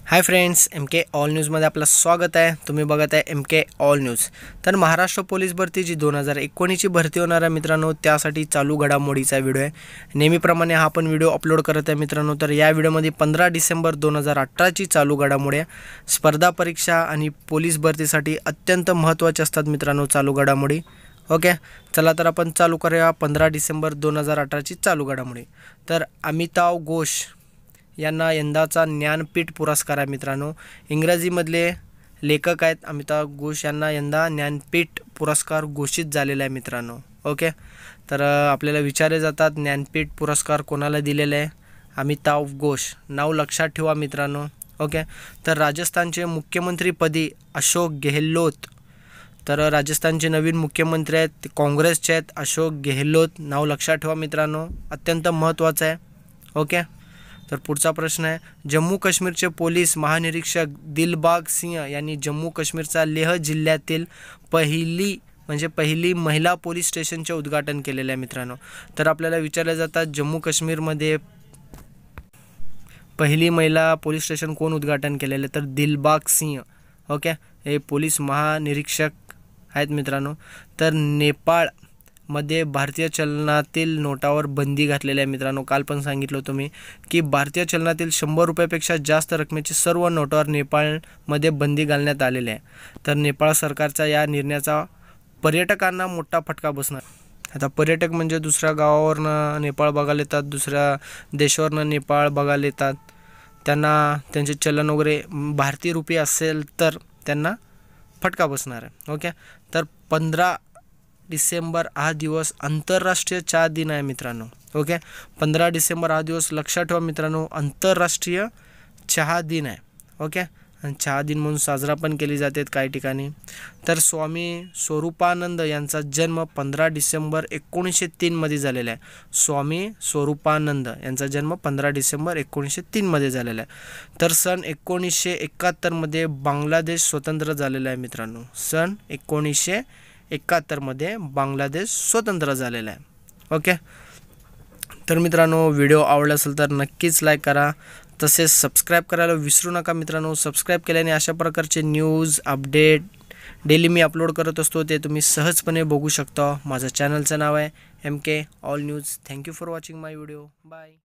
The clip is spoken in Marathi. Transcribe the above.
Hi friends, M K all न्यूज़मध्ये आपलं स्वागत आहे। तुम्ही बघत आहे एम के ऑल न्यूज़। तर महाराष्ट्र पोलीस भरती जी 2019ची भरती होणार आहे मित्रांनो, त्यासाठी चालू घडामोडीचा व्हिडिओ आहे। नेहमीप्रमाणे हा आपण व्हिडिओ अपलोड करत आहे मित्रांनो। तर या व्हिडिओमध्ये 15 डिसेंबर 2018ची चालू घडामोडी आहे। स्पर्धा परीक्षा आणि पोलीस भरतीसाठी अत्यंत महत्त्वाचे असतात मित्रांनो चालू घडामोडी। ओके, चला तर आपण चालू करूया 15 डिसेंबर 2018ची चालू घडामोडी। तर अमिताव घोष यांना यंदाचा ज्ञानपीठ पुरस्कार आहे मित्रांनो। इंग्रजीमधले लेखक आहेत अमिताव घोष, यांना यंदा ज्ञानपीठ पुरस्कार घोषित झालेला आहे मित्रांनो। ओके, तर आपल्याला विचारले जातात ज्ञानपीठ पुरस्कार कोणाला दिलेला आहे? अमिताव घोष, नाव लक्षात ठेवा मित्रांनो। ओके, तर राजस्थानचे मुख्यमंत्रीपदी अशोक गेहलोत। तर राजस्थानचे नवीन मुख्यमंत्री आहेत काँग्रेसचे आहेत अशोक गेहलोत, नाव लक्षात ठेवा मित्रांनो, अत्यंत महत्त्वाचं आहे। ओके, तर पुढचा प्रश्न आहे, जम्मू काश्मीरचे पोलीस महानिरीक्षक दिलबाग सिंह यांनी जम्मू काश्मीरचा लेह जिल्ह्यातील पहिली महिला पोलीस स्टेशनचे उद्घाटन केलेले आहे मित्रांनो। तर आपल्याला विचारले जातात जम्मू काश्मीरमध्ये पहिली महिला पोलीस स्टेशन कोण उद्घाटन केलेले? तर दिलबाग सिंह। ओके, हे पोलीस महानिरीक्षक आहेत मित्रांनो। तर नेपाळमध्ये भारतीय चलनातील नोटावर बंदी घातलेली आहे मित्रांनो। काल पण सांगितलं होतं मी की भारतीय चलनातील 100 रुपयापेक्षा जास्त रकमेची सर्व नोटावर नेपाळमध्ये बंदी घालण्यात आलेली आहे। तर नेपाळ सरकारच्या या निर्णयाचा पर्यटकांना मोठा फटका बसणार। आता पर्यटक म्हणजे दुसऱ्या गावावरनं नेपाळ बघायला येतात, दुसऱ्या देशावरनं नेपाळ बघायला येतात, त्यांना त्यांचे चलन वगैरे भारतीय रुपये असेल तर त्यांना फटका बसणार आहे। ओके, तर 15 डिसेंबर हा दिवस आंतरराष्ट्रीय चहा दिन आहे मित्रांनो। ओके, 15 डिसेंबर हा दिवस लक्षात ठेवा मित्रांनो, आंतरराष्ट्रीय चहा दिन आहे। ओके, आणि चहा दिन म्हणून साजरा पण केली जाते काही ठिकाणी। तर स्वामी स्वरूपानंद यांचा जन्म 15 डिसेंबर 1903 मध्ये झालेला आहे। स्वामी स्वरूपानंद यांचा जन्म 15 डिसेंबर 1903 मध्ये झालेला आहे। तर सन 1971 मध्ये बांगलादेश स्वतंत्र झालेला आहे मित्रांनो। सन 1971 मध्ये बांगलादेश स्वतंत्र झालेला आहे। ओके, तर मित्रांनो व्हिडिओ आवडला असेल तर नक्कीच लाईक करा, तसेच सबस्क्राईब करायला विसरू नका मित्रांनो। सबस्क्राईब केल्याने अशा प्रकारचे न्यूज अपडेट डेली मी अपलोड करत असतो, ते तुम्ही सहजपणे बघू शकता। माझं चॅनलचं नाव आहे M K all news. Thank you for watching my video. Bye.